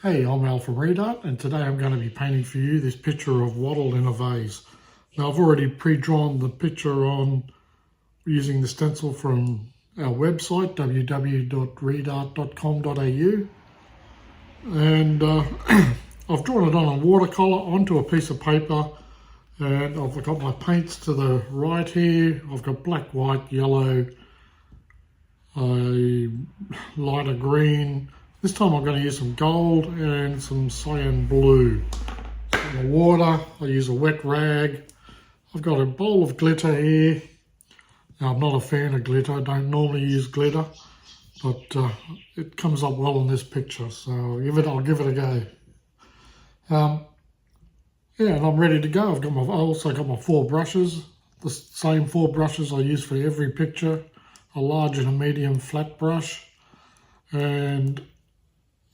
Hey, I'm Al from Art, and today I'm going to be painting for you this picture of Wattle in a vase. Now I've already pre-drawn the picture on using the stencil from our website www.readart.com.au, and I've drawn it on a watercolour onto a piece of paper, and I've got my paints to the right here. I've got black, white, yellow, a lighter green. This time I'm going to use some gold and some cyan blue. For the water, I use a wet rag. I've got a bowl of glitter here. Now, I'm not a fan of glitter. I don't normally use glitter, but it comes up well in this picture, so I'll give it a go. Yeah, and I'm ready to go. I also got my 4 brushes, the same 4 brushes I use for every picture, a large and a medium flat brush, and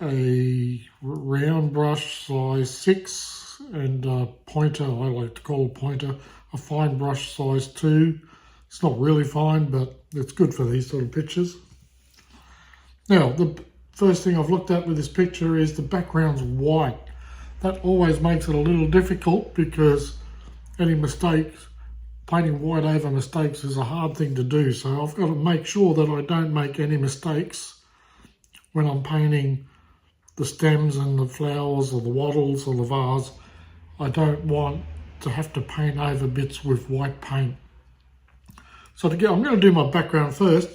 a round brush size 6, and a pointer, I like to call a pointer, a fine brush size 2. It's not really fine, but it's good for these sort of pictures. Now, the first thing I've looked at with this picture is the background's white. That always makes it a little difficult because any mistakes, painting white over mistakes is a hard thing to do. So I've got to make sure that I don't make any mistakes when I'm painting the stems and the flowers or the wattles or the vase. I don't want to have to paint over bits with white paint. So I'm going to do my background first.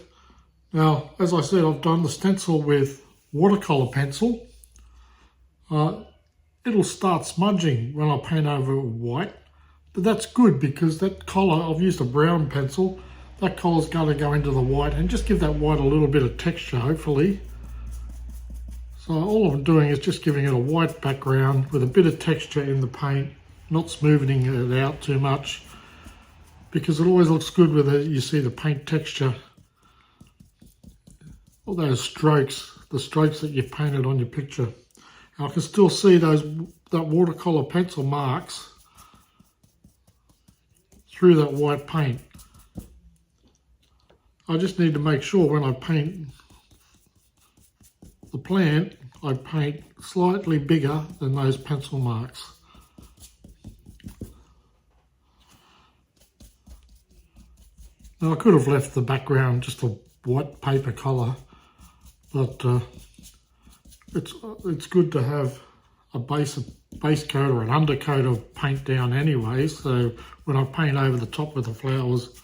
Now, as I said, I've done the stencil with watercolor pencil. It'll start smudging when I paint over white, but that's good because that colour, I've used a brown pencil, that colour's going to go into the white and just give that white a little bit of texture, hopefully. So all I'm doing is just giving it a white background with a bit of texture in the paint, not smoothing it out too much, because it always looks good when you see the paint texture. All those strokes, the strokes that you painted on your picture. And I can still see that watercolor pencil marks through that white paint. I just need to make sure when I paint the plant, I paint slightly bigger than those pencil marks. Now I could have left the background just a white paper colour, but it's good to have a base coat or an undercoat of paint down anyway, so when I paint over the top of the flowers,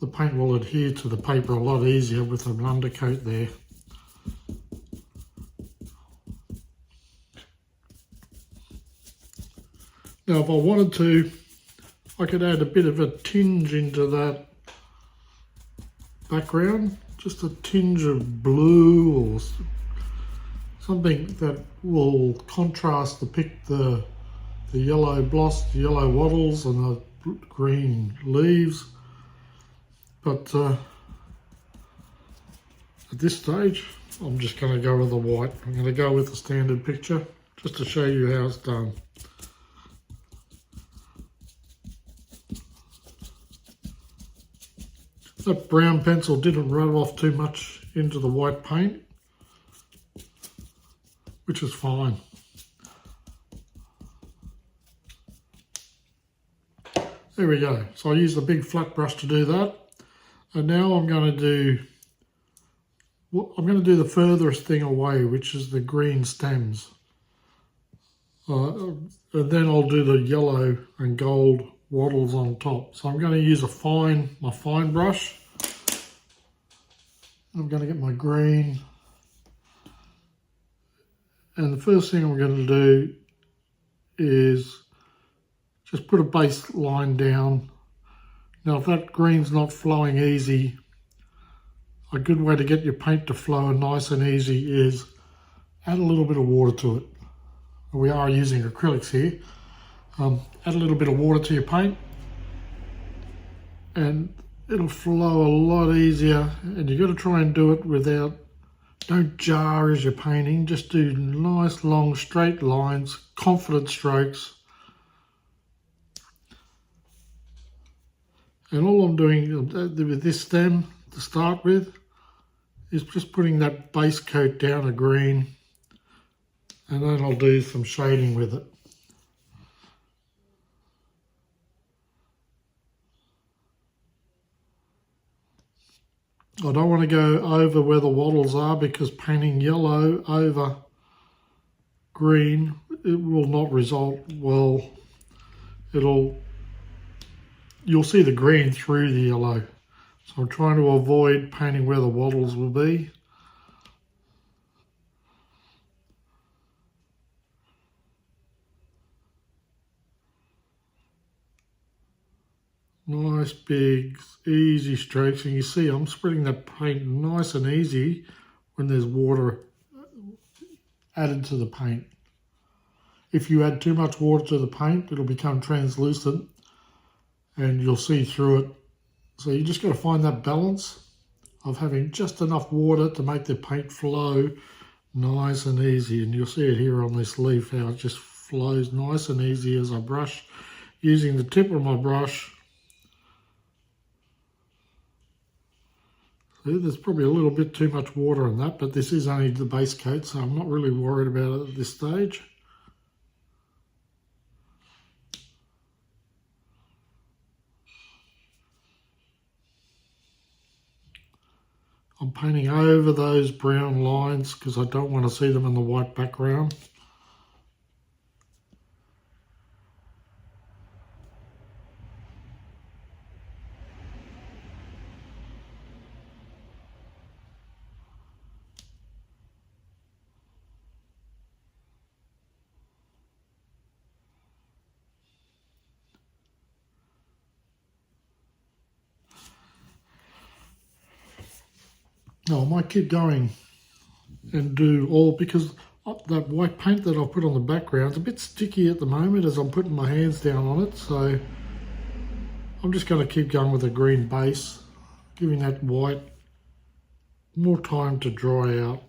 the paint will adhere to the paper a lot easier with an undercoat there. Now if I wanted to, I could add a bit of a tinge into that background, just a tinge of blue or something that will contrast the yellow blossom, the yellow wattles and the green leaves. But at this stage, I'm just going to go with the white. I'm going to go with the standard picture just to show you how it's done. That brown pencil didn't rub off too much into the white paint, which is fine. There we go. So I used a big flat brush to do that. And now I'm going to do the furthest thing away, which is the green stems. And then I'll do the yellow and gold wattles on top. So I'm going to use my fine brush. I'm going to get my green. And the first thing I'm going to do is just put a base line down. Now if that green's not flowing easy, a good way to get your paint to flow nice and easy is add a little bit of water to it. We are using acrylics here. Add a little bit of water to your paint and it'll flow a lot easier, and you've got to try and do it don't jar as you're painting, just do nice long straight lines, confident strokes. And all I'm doing with this stem to start with is just putting that base coat down of green and then I'll do some shading with it. I don't want to go over where the wattles are, because painting yellow over green, it will not result well. You'll see the green through the yellow. So I'm trying to avoid painting where the wattles will be. Nice big easy strokes, and you see I'm spreading that paint nice and easy when there's water added to the paint. If you add too much water to the paint, it'll become translucent and you'll see through it. So you just got to find that balance of having just enough water to make the paint flow nice and easy. And you'll see it here on this leaf, how it just flows nice and easy as I brush, using the tip of my brush. See, there's probably a little bit too much water in that, but this is only the base coat, so I'm not really worried about it at this stage. I'm painting over those brown lines because I don't want to see them in the white background. No, I might keep going and do all, because that white paint that I've put on the background is a bit sticky at the moment as I'm putting my hands down on it, so I'm just going to keep going with a green base, giving that white more time to dry out.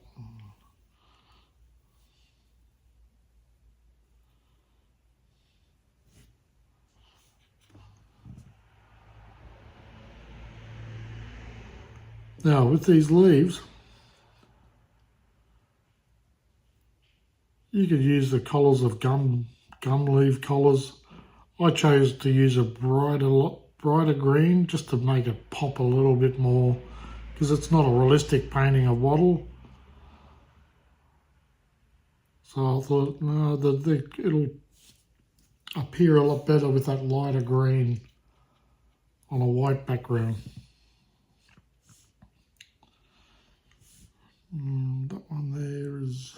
Now with these leaves, you could use the colours of gum leaf colours. I chose to use a brighter green just to make it pop a little bit more, because it's not a realistic painting of wattle. So I thought, no, it'll appear a lot better with that lighter green on a white background. That one there is...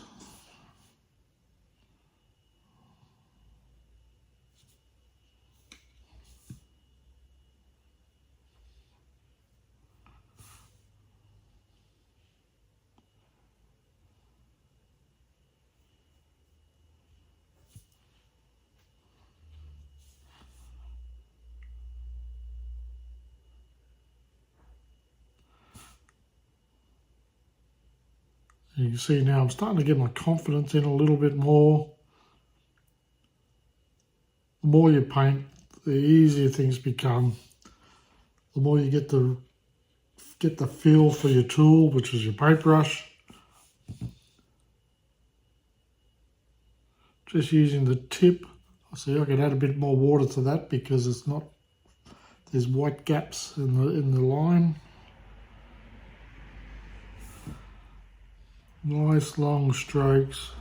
You can see now I'm starting to get my confidence in a little bit more. The more you paint, the easier things become. The more you get the feel for your tool, which is your paintbrush. Just using the tip. I see I could add a bit more water to that because there's white gaps in the line. Nice long strokes.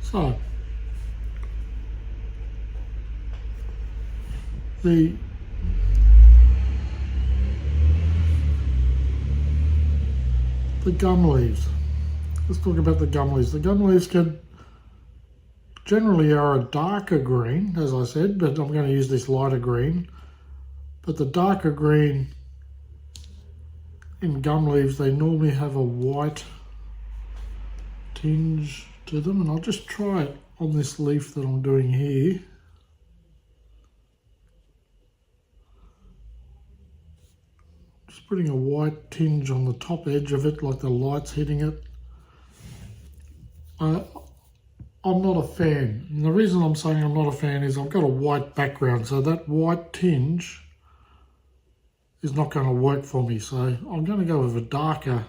So, the the gum leaves. Let's talk about the gum leaves. The gum leaves generally are a darker green, as I said, but I'm going to use this lighter green. But the darker green in gum leaves, they normally have a white tinge to them, and I'll just try it on this leaf that I'm doing here. Just putting a white tinge on the top edge of it, like the light's hitting it. I'm not a fan. And the reason I'm saying I'm not a fan is I've got a white background, so that white tinge is not going to work for me. So I'm going to go with a darker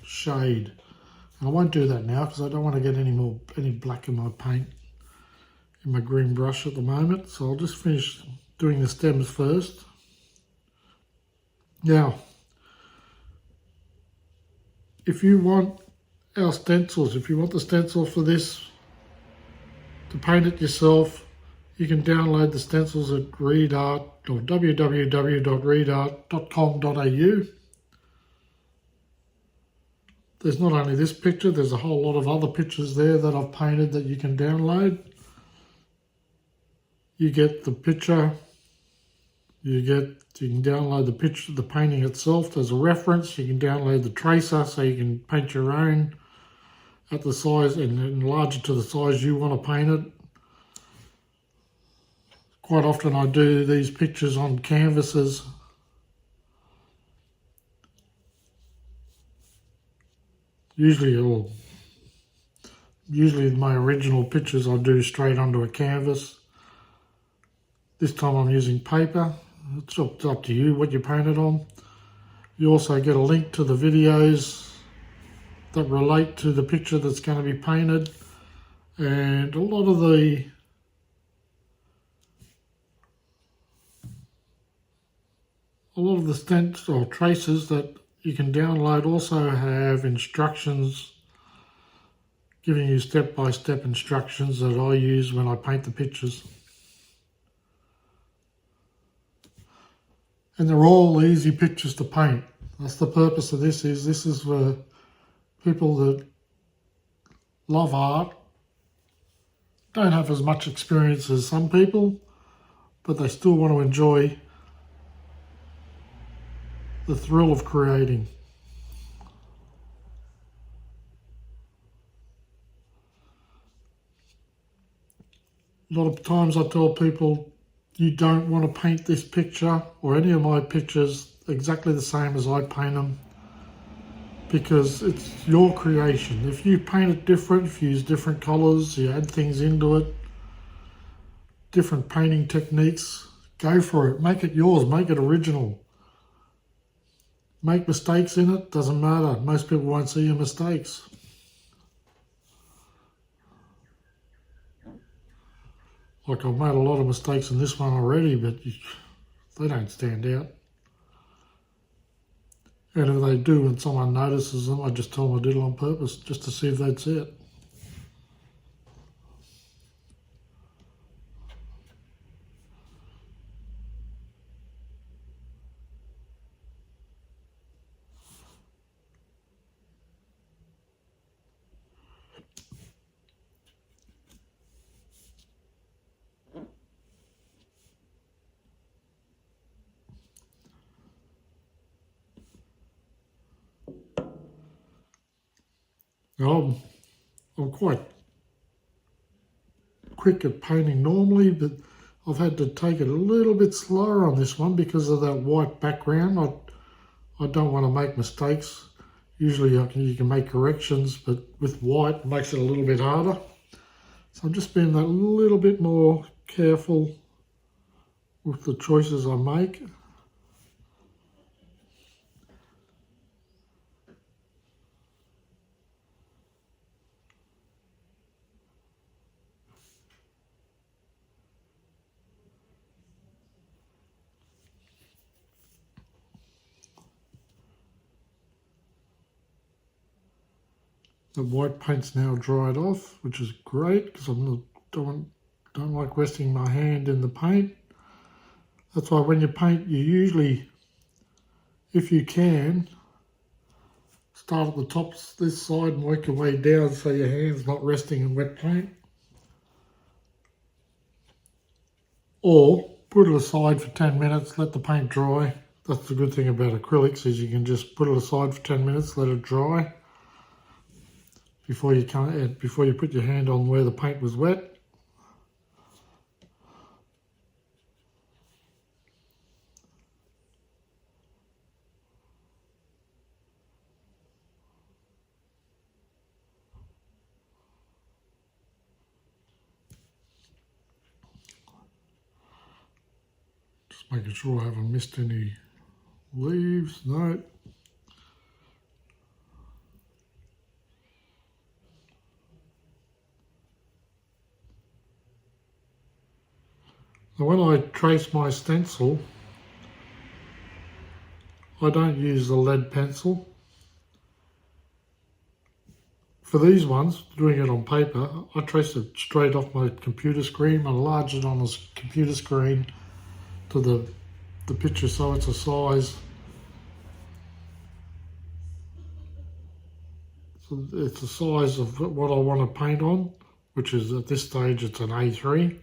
shade. And I won't do that now because I don't want to get any black in my paint in my green brush at the moment. So I'll just finish doing the stems first. Now, if you want our stencils, if you want the stencil for this to paint it yourself, you can download the stencils at readart or www.readart.com.au. There's not only this picture, there's a whole lot of other pictures there that I've painted that you can download. You get the picture, you can download the picture, the painting itself as a reference. You can download the tracer so you can paint your own at the size and enlarge it to the size you want to paint it. Quite often I do these pictures on canvases. Usually my original pictures I do straight onto a canvas. This time I'm using paper. It's up to you what you paint it on. You also get a link to the videos that relate to the picture that's going to be painted, and a lot of the stencils or traces that you can download also have instructions giving you step-by-step instructions that I use when I paint the pictures. And they're all easy pictures to paint. That's the purpose of this is for people that love art, don't have as much experience as some people, but they still want to enjoy the thrill of creating. A lot of times I tell people, you don't want to paint this picture or any of my pictures exactly the same as I paint them, because it's your creation. If you paint it different, if you use different colours, you add things into it, different painting techniques, go for it. Make it yours, make it original. Make mistakes in it, doesn't matter. Most people won't see your mistakes. Like, I've made a lot of mistakes in this one already, but they don't stand out. And if they do and someone notices them, I just tell them I did it on purpose, just to see if they'd see it. Now, I'm quite quick at painting normally, but I've had to take it a little bit slower on this one because of that white background. I don't want to make mistakes. Usually you can make corrections, but with white it makes it a little bit harder. So I'm just being a little bit more careful with the choices I make. The white paint's now dried off, which is great because I don't like resting my hand in the paint. That's why when you paint, you usually, if you can, start at the top this side and work your way down so your hand's not resting in wet paint. Or put it aside for 10 minutes, let the paint dry. That's the good thing about acrylics, is you can just put it aside for 10 minutes, let it dry before you put your hand on where the paint was wet. Just making sure I haven't missed any leaves. No. Now when I trace my stencil, I don't use the lead pencil. For these ones, doing it on paper, I trace it straight off my computer screen. I enlarge it on the computer screen to the picture so it's a size. So it's the size of what I want to paint on, which is at this stage it's an A3.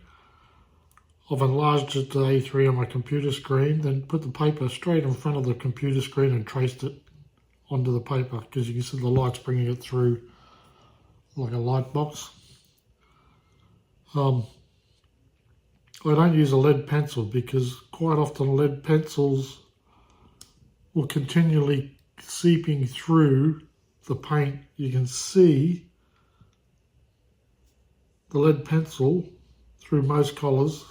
I've enlarged it to A3 on my computer screen, then put the paper straight in front of the computer screen and traced it onto the paper, because you can see the light's bringing it through like a light box. I don't use a lead pencil because quite often lead pencils will continually seeping through the paint. You can see the lead pencil through most colours,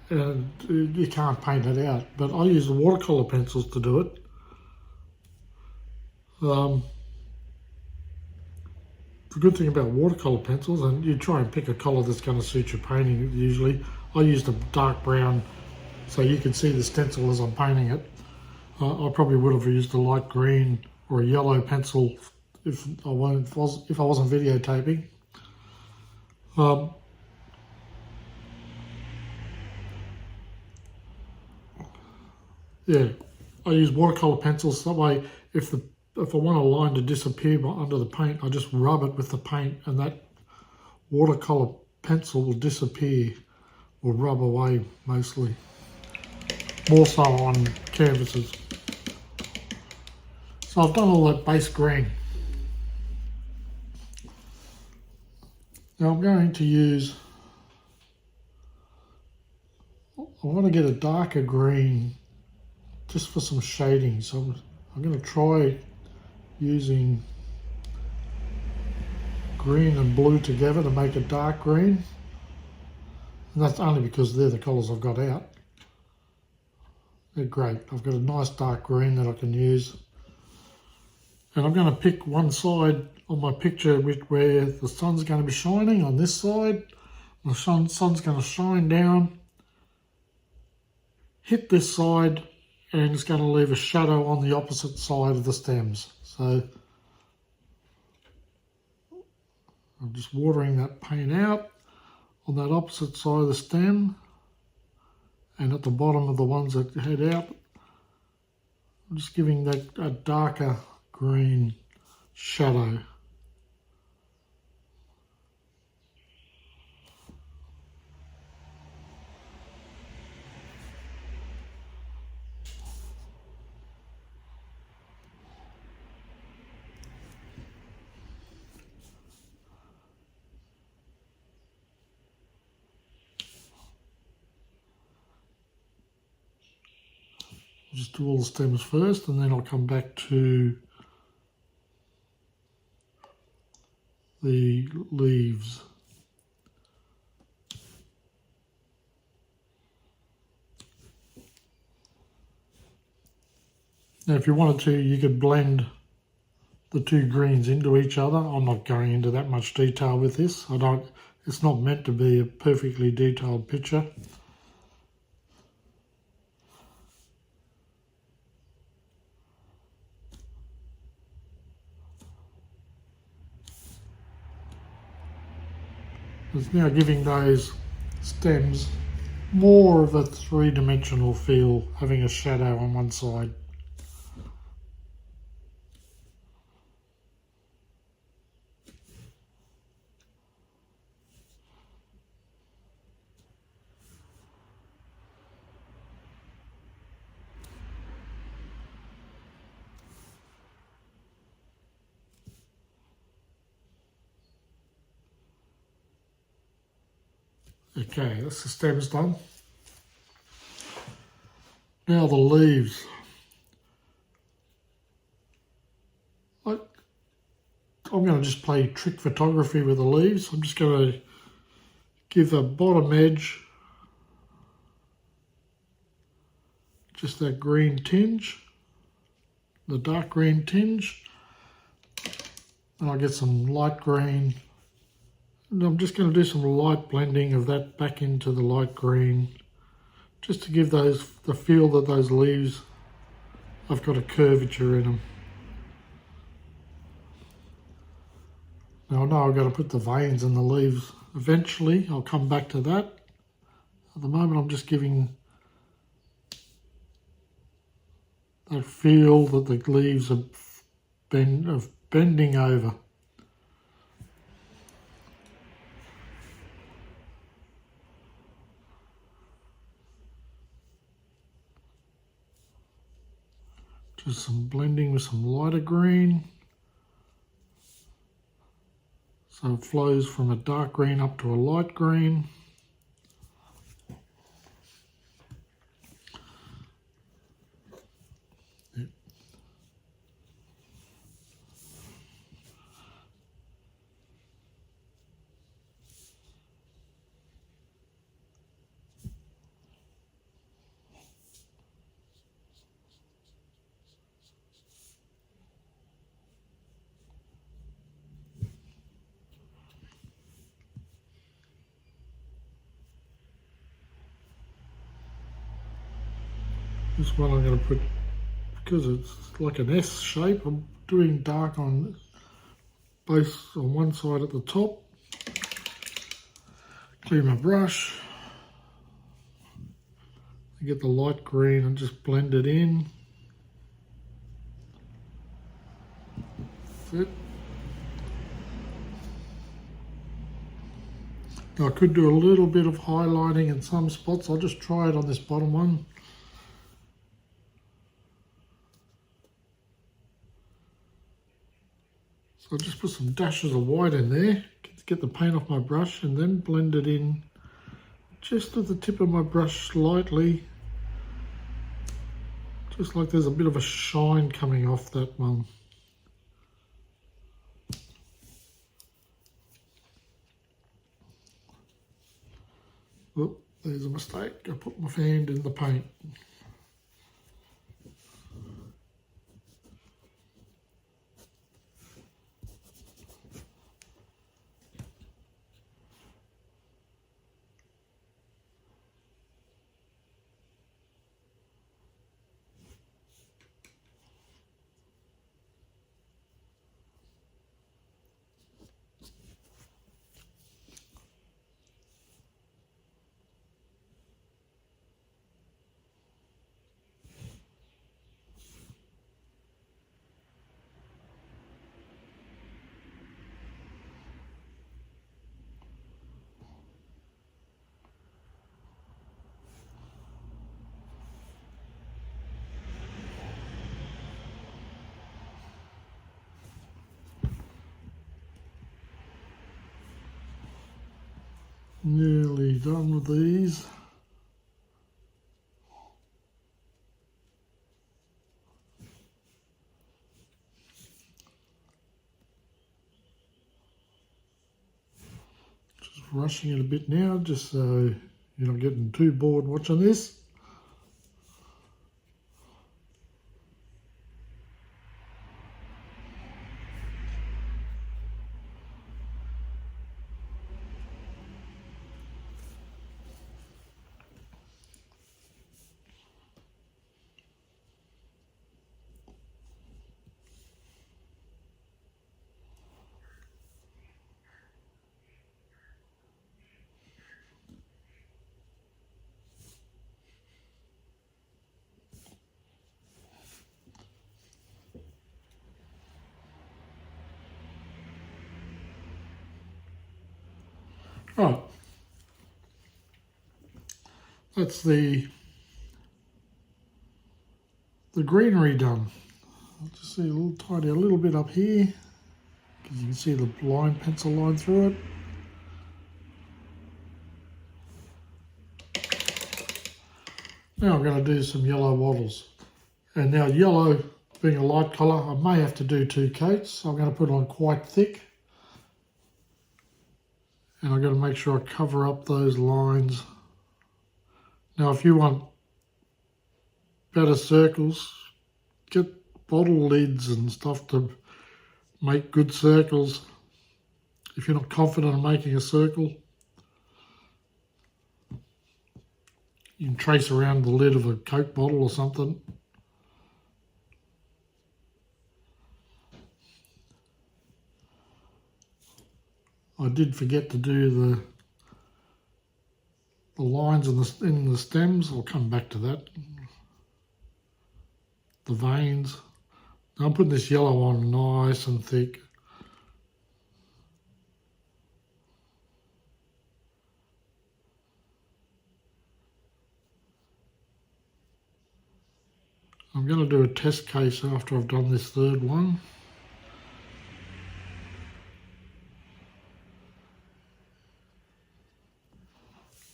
and you can't paint it out. But I use the watercolour pencils to do it. The good thing about watercolour pencils, and you try and pick a colour that's going to suit your painting usually. I use the dark brown so you can see the stencil as I'm painting it. I probably would have used a light green or a yellow pencil if I wasn't videotaping. Yeah, I use watercolour pencils. That way, if I want a line to disappear under the paint, I just rub it with the paint, and that watercolour pencil will disappear or rub away mostly. More so on canvases. So I've done all that base green. Now I'm going to use, I want to get a darker green just for some shading. So I'm going to try using green and blue together to make a dark green. And that's only because they're the colours I've got out. They're great. I've got a nice dark green that I can use. And I'm going to pick one side on my picture where the sun's going to be shining on this side. The sun's going to shine down, hit this side, and it's going to leave a shadow on the opposite side of the stems. So I'm just watering that paint out on that opposite side of the stem, and at the bottom of the ones that head out, I'm just giving that a darker green shadow. I'll just do all the stems first, and then I'll come back to the leaves. Now if you wanted to, you could blend the two greens into each other. I'm not going into that much detail with this. It's not meant to be a perfectly detailed picture. It's now giving those stems more of a three-dimensional feel, having a shadow on one side. Okay, that's the stems done. Now the leaves. I'm going to just play trick photography with the leaves. I'm just going to give the bottom edge just that green tinge, the dark green tinge, and I'll get some light green. And I'm just going to do some light blending of that back into the light green, just to give those the feel that those leaves have got a curvature in them. Now I know I've got to put the veins in the leaves eventually. I'll come back to that. At the moment I'm just giving that feel that the leaves are bending over. Just some blending with some lighter green. So it flows from a dark green up to a light green. Yep. This one I'm going to put, because it's like an S shape, I'm doing dark on both on one side at the top. Clean my brush. Get the light green and just blend it in. That's it. Now I could do a little bit of highlighting in some spots. I'll just try it on this bottom one. So I'll just put some dashes of white in there, get the paint off my brush, and then blend it in just at the tip of my brush slightly. Just like there's a bit of a shine coming off that one. Oh, there's a mistake. I put my hand in the paint. Nearly done with these. Just rushing it a bit now, just so you're not getting too bored watching this. Right, that's the greenery done. I'll just see a little bit up here, because you can see the pencil line through it. Now I'm going to do some yellow wattles. And now yellow being a light colour, I may have to do 2 coats. So I'm going to put it on quite thick. And I've got to make sure I cover up those lines. Now if you want better circles, get bottle lids and stuff to make good circles. If you're not confident in making a circle, you can trace around the lid of a Coke bottle or something. I did forget to do the lines in the stems. I'll come back to that. The veins. Now I'm putting this yellow on nice and thick. I'm going to do a test case after I've done this third one.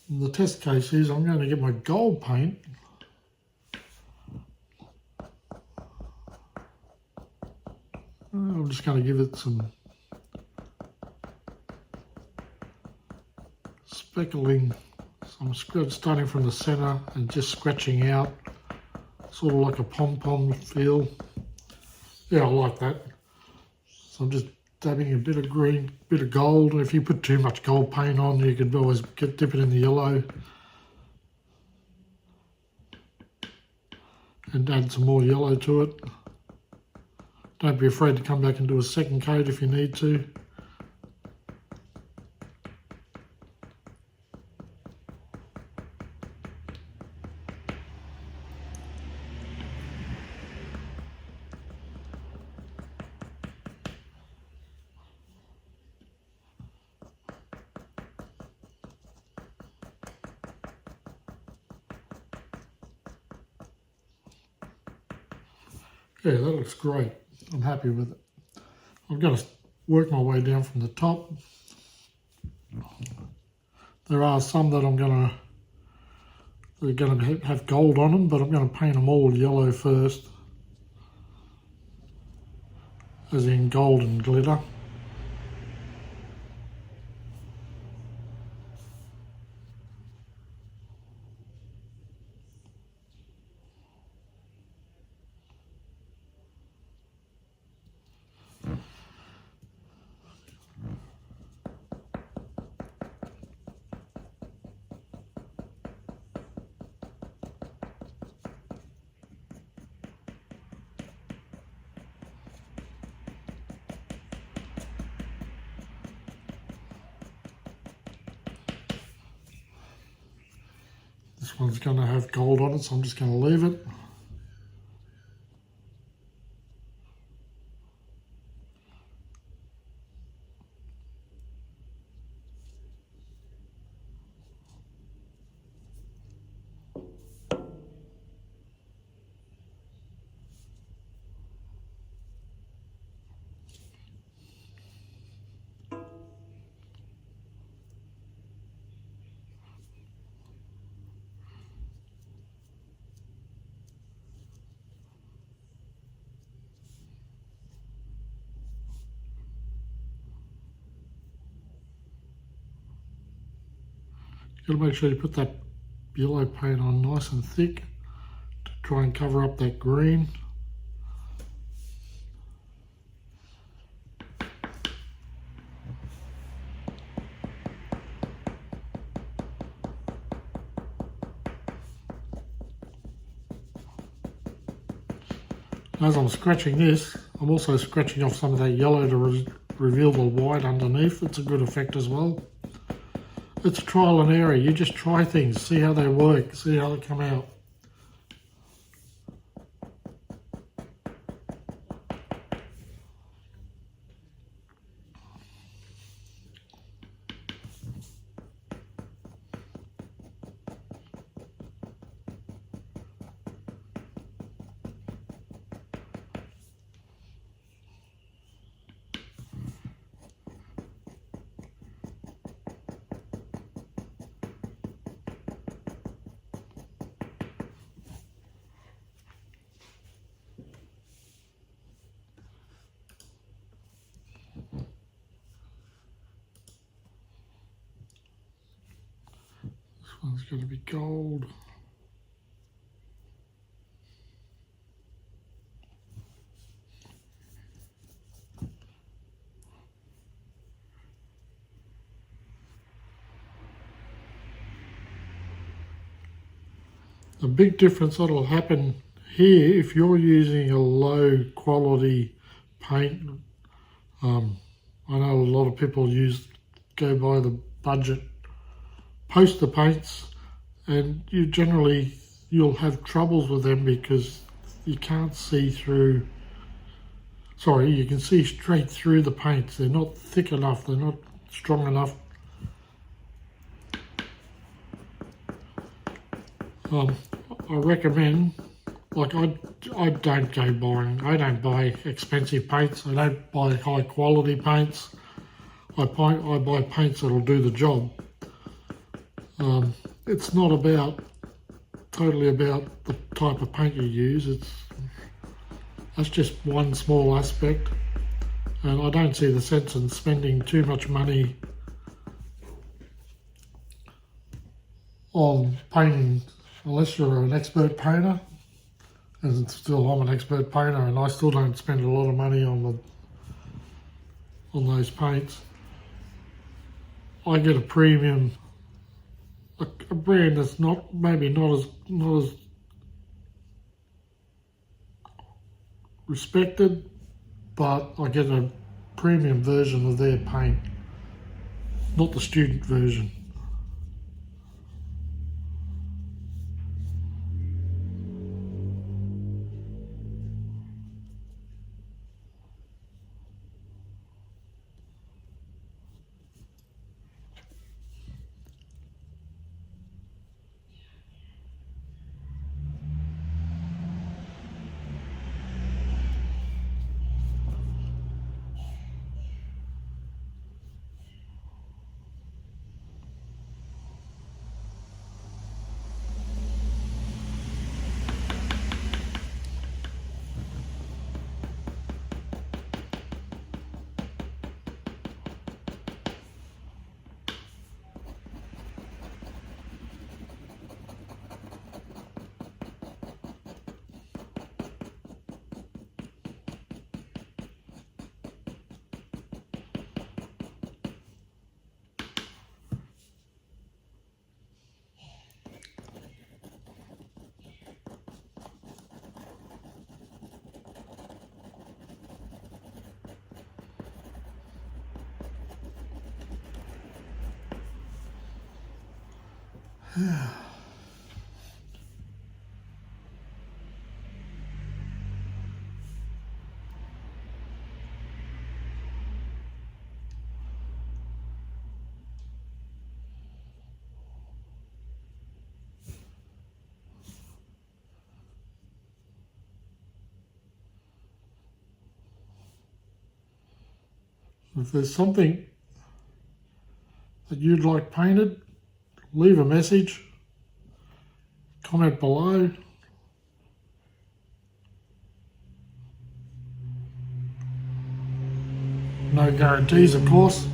And the test case is I'm going to get my gold paint I'm just going to give it some speckling. So I'm starting from the centre and just scratching out, sort of like a pom-pom feel. Yeah, I like that. So I'm just dabbing a bit of green, bit of gold. If you put too much gold paint on, you can always dip it in the yellow and add some more yellow to it. Don't be afraid to come back and do a second coat if you need to. Yeah, that looks great. I'm happy with it. I've got to work my way down from the top. There are some that they're going to have gold on them, but I'm going to paint them all yellow first, as in gold and glitter. This one's going to have gold on it, so I'm just going to leave it. You've got to make sure you put that yellow paint on nice and thick to try and cover up that green. As I'm scratching this, I'm also scratching off some of that yellow to reveal the white underneath. It's a good effect as well. It's trial and error. You just try things, see how they work, see how they come out. one's going to be gold. The big difference that'll happen here if you're using a low quality paint. I know a lot of people go by the budget poster paints, and you'll have troubles with them because you can't see through. Sorry, you can see straight through the paints. They're not thick enough. They're not strong enough. I recommend, like I don't go buying. I don't buy expensive paints. I don't buy high quality paints. I buy paints that'll do the job. It's not totally about the type of paint you use. That's just one small aspect, and I don't see the sense in spending too much money on painting unless you're an expert painter. And still, I'm an expert painter, and I still don't spend a lot of money on those paints. I get a premium, a brand that's maybe not as respected, but I get a premium version of their paint, not the student version. If there's something that you'd like painted, leave a message, comment below. No guarantees, of course,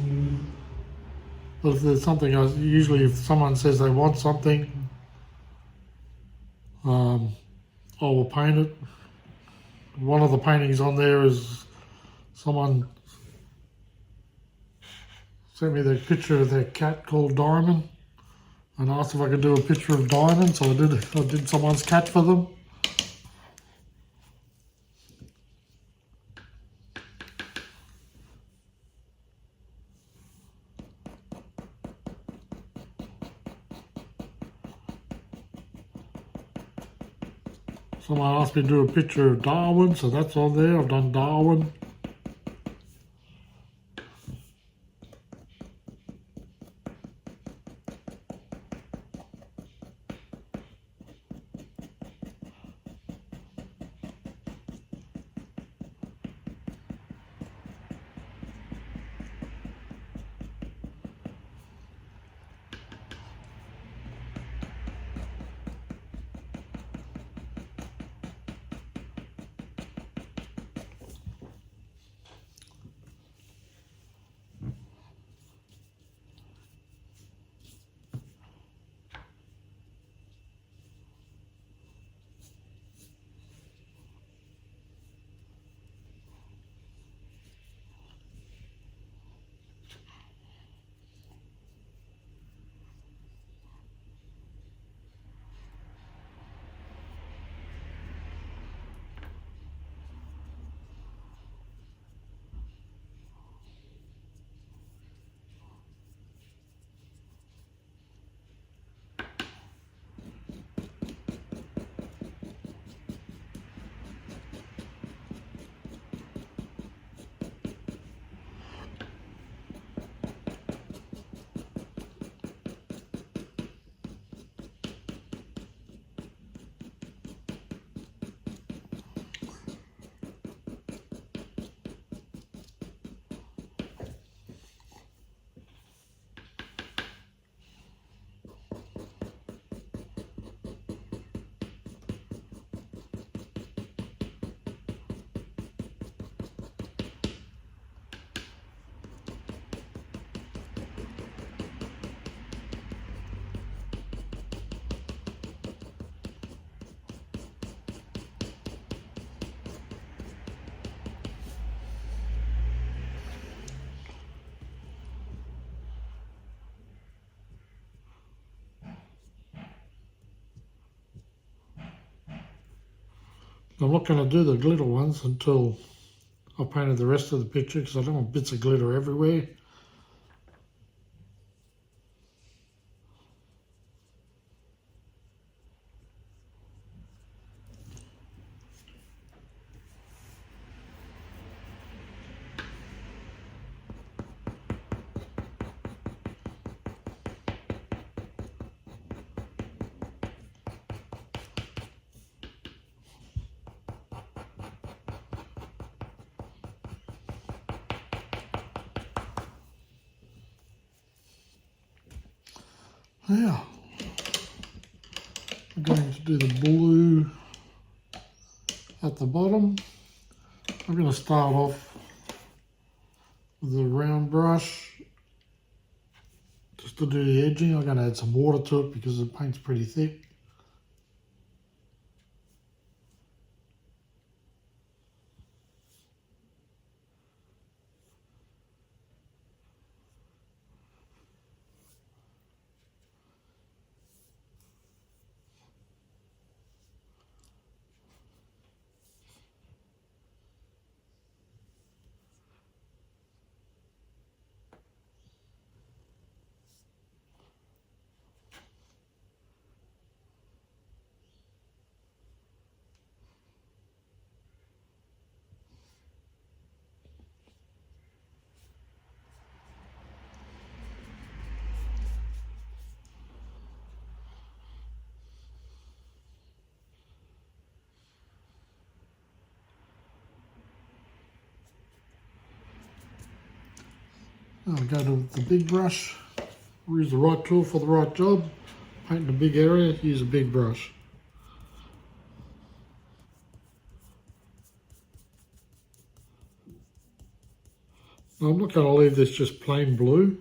but if there's something, usually if someone says they want something, I will paint it. One of the paintings on there is someone sent me the picture of their cat called Diamond and asked if I could do a picture of Diamond, so I did someone's cat for them. Someone asked me to do a picture of Darwin, so that's on there. I've done Darwin. I'm not going to do the glitter ones until I've painted the rest of the picture because I don't want bits of glitter everywhere. Now, I'm going to do the blue at the bottom. I'm going to start off with the round brush just to do the edging. I'm going to add some water to it because the paint's pretty thick. Now I'll go to the big brush. Use the right tool for the right job. Painting a big area, use a big brush. Now I'm not going to leave this just plain blue.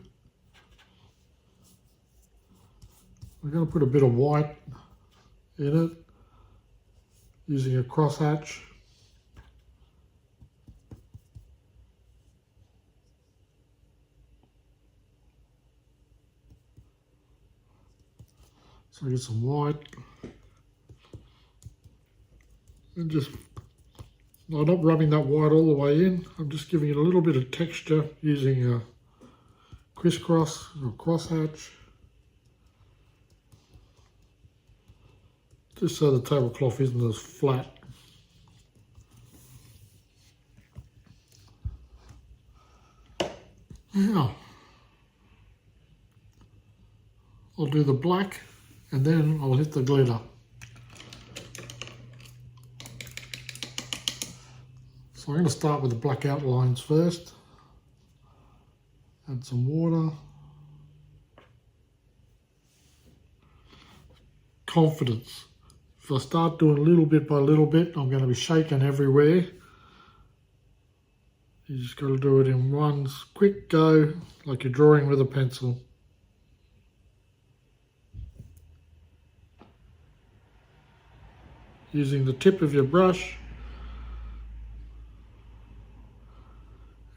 I'm going to put a bit of white in it using a crosshatch. So I get some white and just, I'm not rubbing that white all the way in. I'm just giving it a little bit of texture using a crisscross or crosshatch, just so the tablecloth isn't as flat. Now, I'll do the black and then I'll hit the glitter. So I'm going to start with the black outlines first. Add some water. Confidence. If I start doing little bit by little bit, I'm going to be shaking everywhere. You just got to do it in one quick go, like you're drawing with a pencil. Using the tip of your brush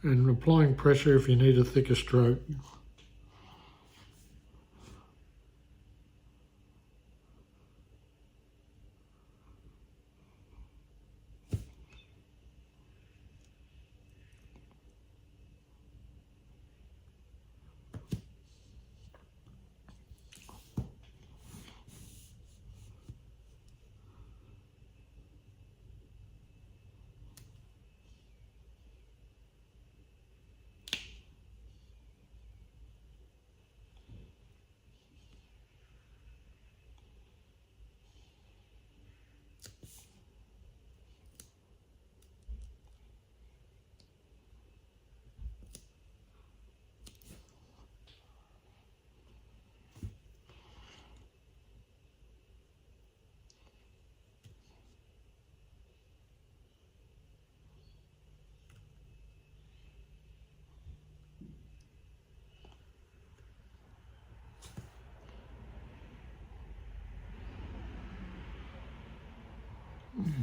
and applying pressure if you need a thicker stroke.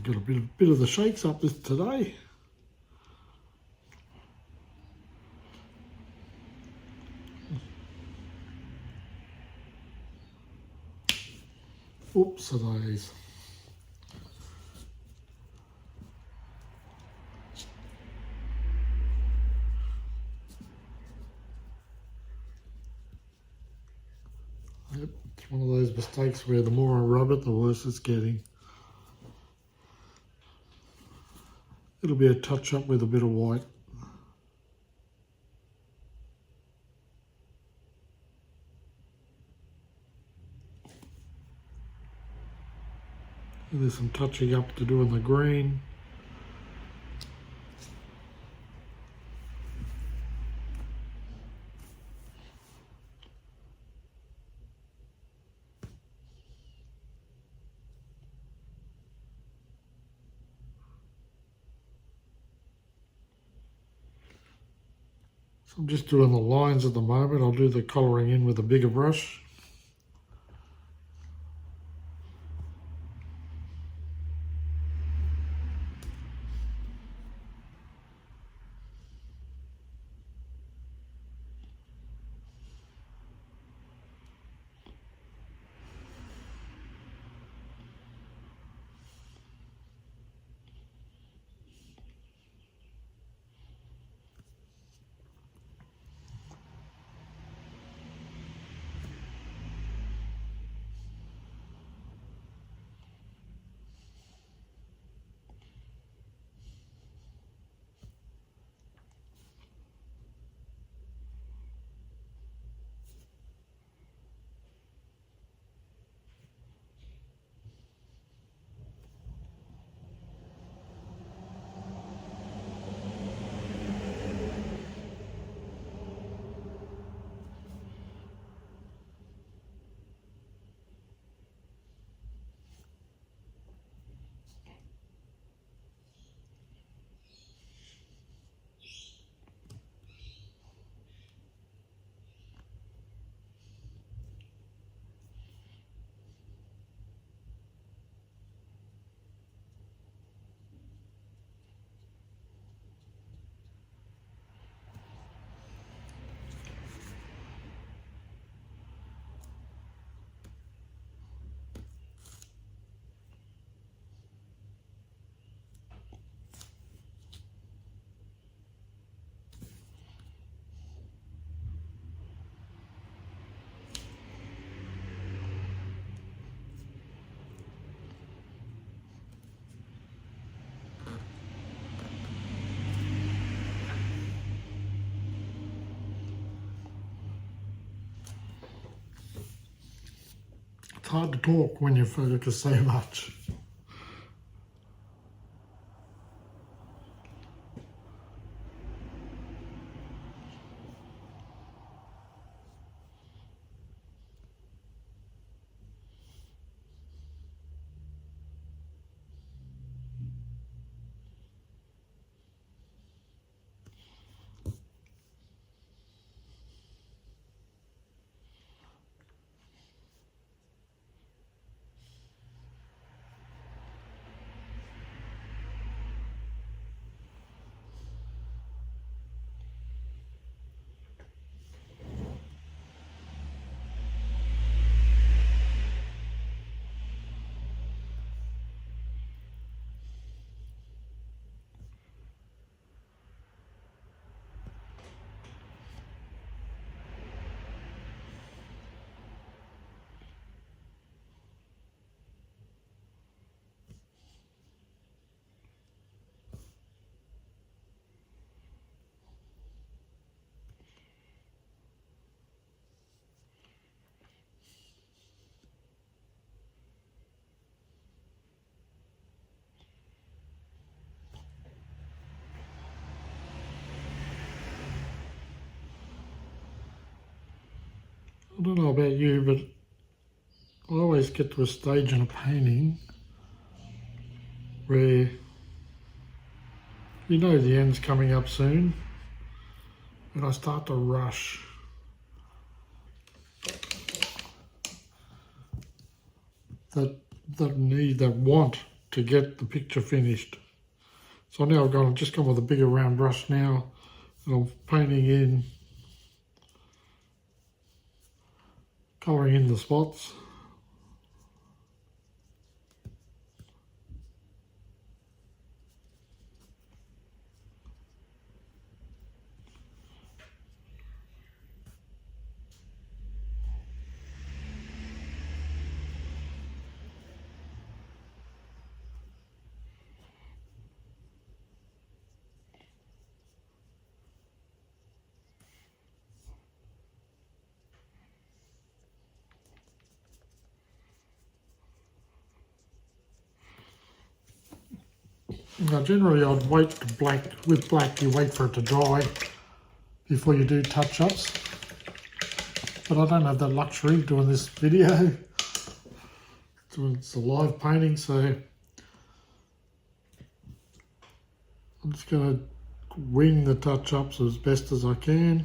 Got a bit of the shakes up this today. Oops, days. It's one of those mistakes where the more I rub it, the worse it's getting. It'll be a touch up with a bit of white. And there's some touching up to do in the green. So I'm just doing the lines at the moment. I'll do the colouring in with a bigger brush. It's hard to talk when you focus so much. I don't know about you, but I always get to a stage in a painting where you know the end's coming up soon, and I start to rush. That want to get the picture finished. So now I've just gone with a bigger round brush now, and I'm painting in, colouring in the spots. Now generally I'd wait with black you wait for it to dry before you do touch-ups. But I don't have that luxury doing this video. It's a live painting, so I'm just going to wing the touch-ups as best as I can.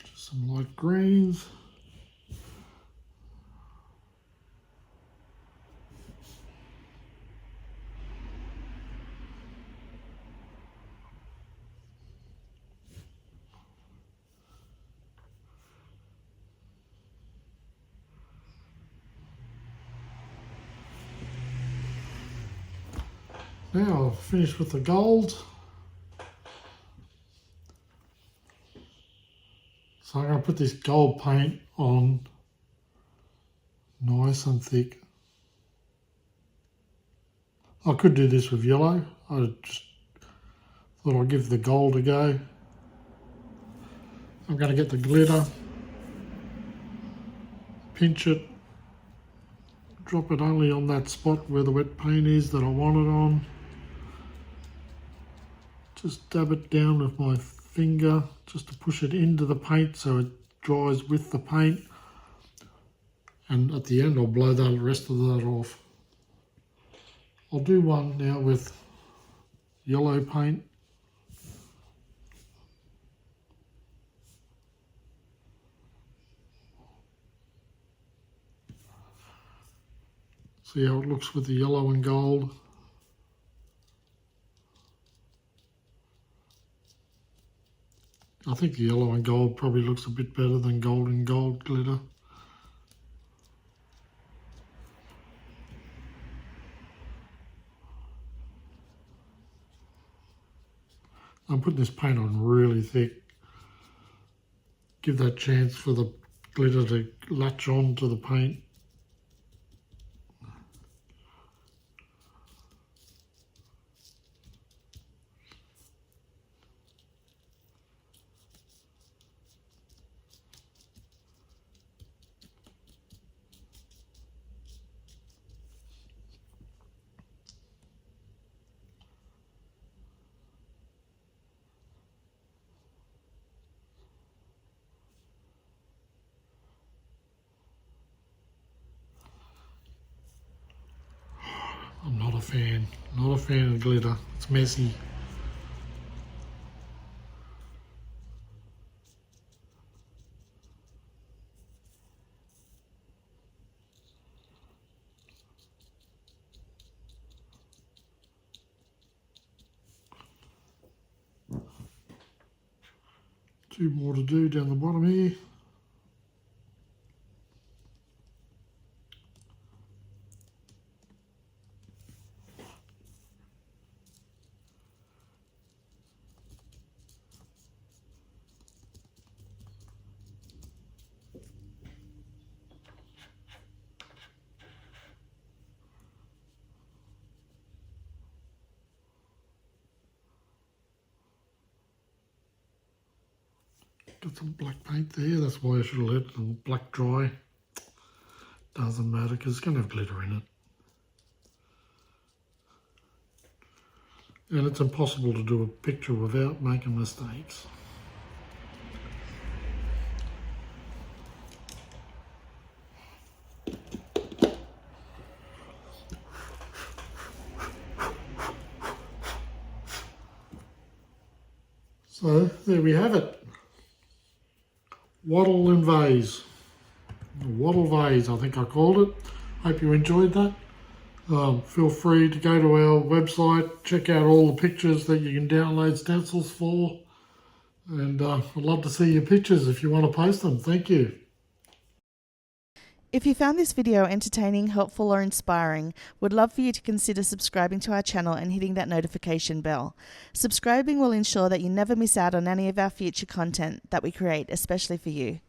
Just some light greens. Now I'll finish with the gold. So I'm going to put this gold paint on nice and thick. I could do this with yellow. I just thought I'd give the gold a go. I'm going to get the glitter, pinch it, drop it only on that spot where the wet paint is that I want it on. Just dab it down with my finger just to push it into the paint so it dries with the paint. And at the end I'll blow the rest of that off. I'll do one now with yellow paint. See how it looks with the yellow and gold. I think the yellow and gold probably looks a bit better than gold and gold glitter. I'm putting this paint on really thick. Give that chance for the glitter to latch on to the paint. I'm not a fan of glitter. It's messy. Two more to do down the bottom here. Got some black paint there, that's why I should have let the black dry. Doesn't matter because it's going to have glitter in it. And it's impossible to do a picture without making mistakes. So there we have it. Wattle and vase. Wattle vase, I think I called it. Hope you enjoyed that. Feel free to go to our website, check out all the pictures that you can download stencils for. And I'd love to see your pictures if you want to post them. Thank you. If you found this video entertaining, helpful or inspiring, we'd love for you to consider subscribing to our channel and hitting that notification bell. Subscribing will ensure that you never miss out on any of our future content that we create especially for you.